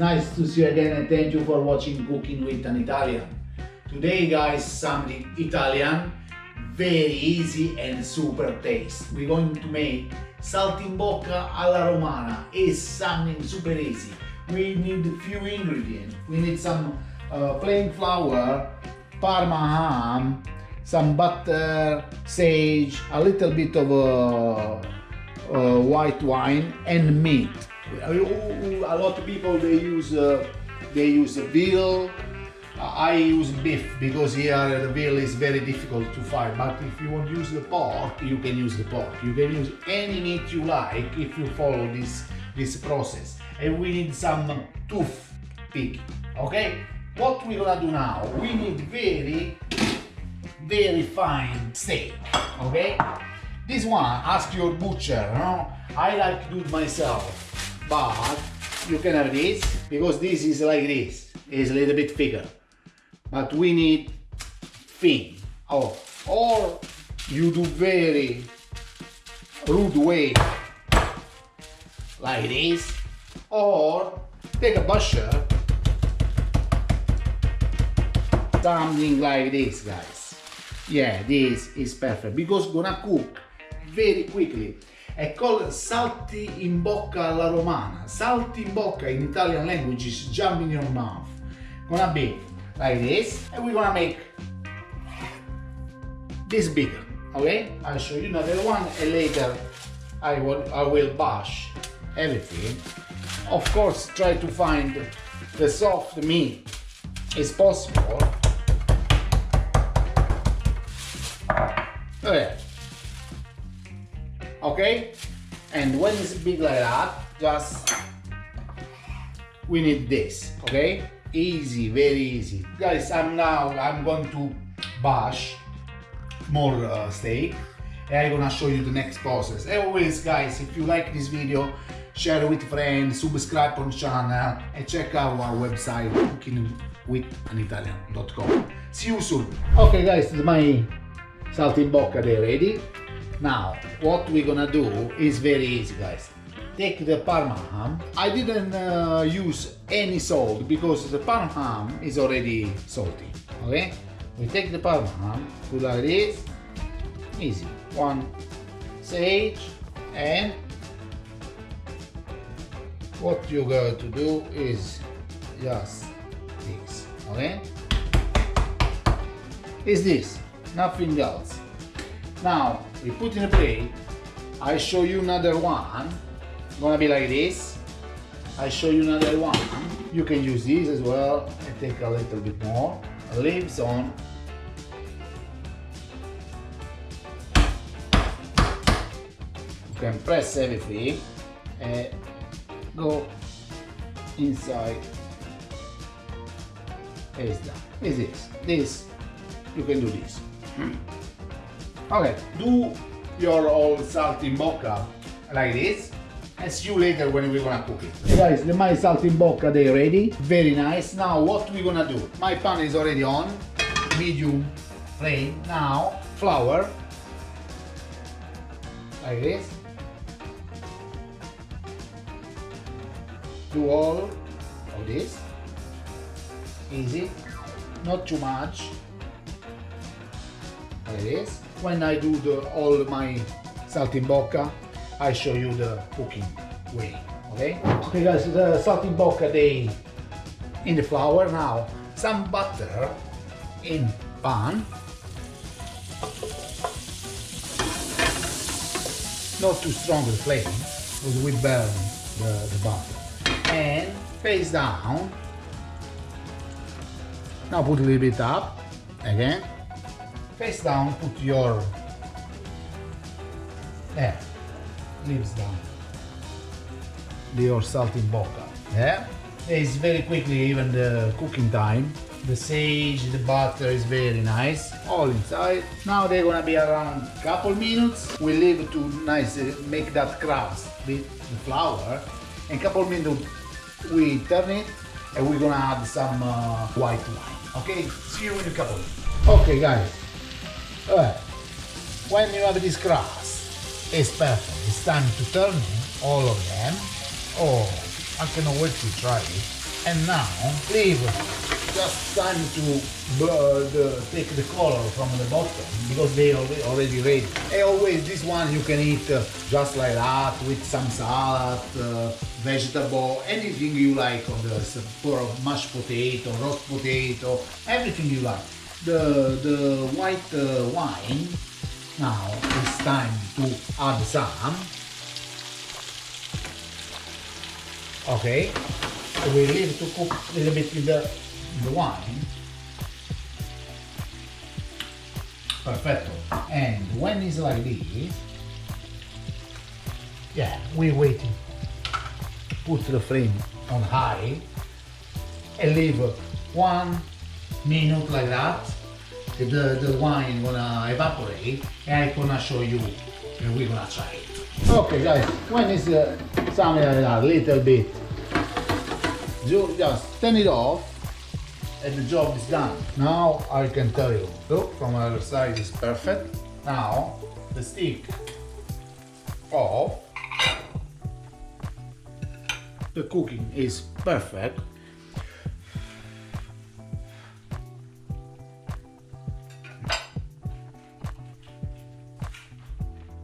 nice to see you again and thank you for watching Cooking with an Italian. Today guys, something Italian, very easy and super taste. We're going to make Saltimbocca alla Romana. It's something super easy. We need a few ingredients. We need some plain flour, Parma ham, some butter, sage, a little bit of white wine and meat. A lot of people they use veal. I use beef because here the veal is very difficult to find. But if you want to use the pork, you can use the pork. You can use any meat you like if you follow this process. And we need some toothpick. Okay? What we're gonna do now? We need very fine steak. Okay? This one, ask your butcher. No? I like to do it myself. But you can have this because this is like this. It's a little bit thicker. But we need thin. Oh, or you do very rude way like this, or take a butcher, something like this, guys. Yeah, this is perfect because gonna cook very quickly. È called Saltimbocca alla Romana. Saltimbocca in Italian language is jump in your mouth. Gonna be like this, and we're gonna make this bigger. Okay? I'll show you another one, and later I will bash everything. Of course, try to find the soft meat as possible. Okay. Okay, and when it's big like that, just we need this. Okay, easy, very easy, guys. I'm going to bash more steak, and I'm gonna show you the next process. As always, guys, if you like this video, share it with friends, subscribe on the channel, and check out our website cookingwithanitalian.com. See you soon. Okay, guys, my saltimbocca they're ready. Now, what we're gonna do is very easy, guys. Take the Parma ham. I didn't use any salt because the Parma ham is already salty. Okay? We take the Parma ham, put like this, easy. One sage, and what you're going to do is just this. Okay? Is this, nothing else. Now, we put in a plate. I show you another one. Gonna be like this. I show you another one. You can use this as well and take a little bit more. Leaves on. You can press everything and go inside. Is that? Is this? This you can do this. Okay, do your old saltimbocca like this, and see you later when we're gonna cook it. Hey guys, my saltimbocca they're ready, very nice. Now what we're gonna do? My pan is already on, medium flame. Now flour, like this. Do all of this, easy, not too much, like this. When I do all my saltimbocca, I show you the cooking way. Okay? Okay, guys, the saltimbocca they in the flour. Now some butter in pan. Not too strong the flame because we burn the butter. And face down. Now put a little bit up again. Face down, put your leaves down. Your saltimbocca. Yeah, it's very quickly even the cooking time. The sage, the butter is very nice. All inside. Now they're gonna be around a couple minutes. We leave it to nice make that crust with the flour. In a couple minutes we turn it and we're gonna add some white wine. Okay, see you in a couple minutes. Okay, guys. When you have this crust, it's perfect. It's time to turn all of them. Oh, I cannot wait to try it. And now leave just time to take the color from the bottom because they are already ready. And always this one you can eat just like that with some salad, vegetable, anything you like on this, for mashed potato, roast potato, everything you like. The white wine, now it's time to add some. Okay, we leave to cook a little bit with the wine. Perfecto. And when it's like this, yeah, we're waiting. Put the flame on high and leave 1 minute like that. The wine gonna evaporate and I'm gonna show you and we're gonna try it. Okay guys, when it's something like that, little bit, just turn it off and the job is done. Now I can tell you, look, from the other side is perfect. Now the stick off. The cooking is perfect.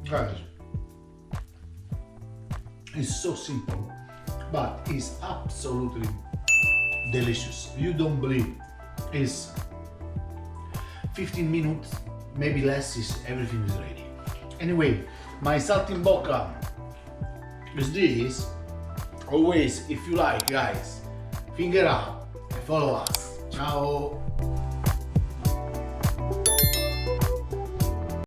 Guys, it's so simple, but it's absolutely delicious. You don't believe. It's 15 minutes, maybe less, is everything is ready. Anyway, my saltimbocca is this. Always, if you like, guys, finger up and follow us. Ciao.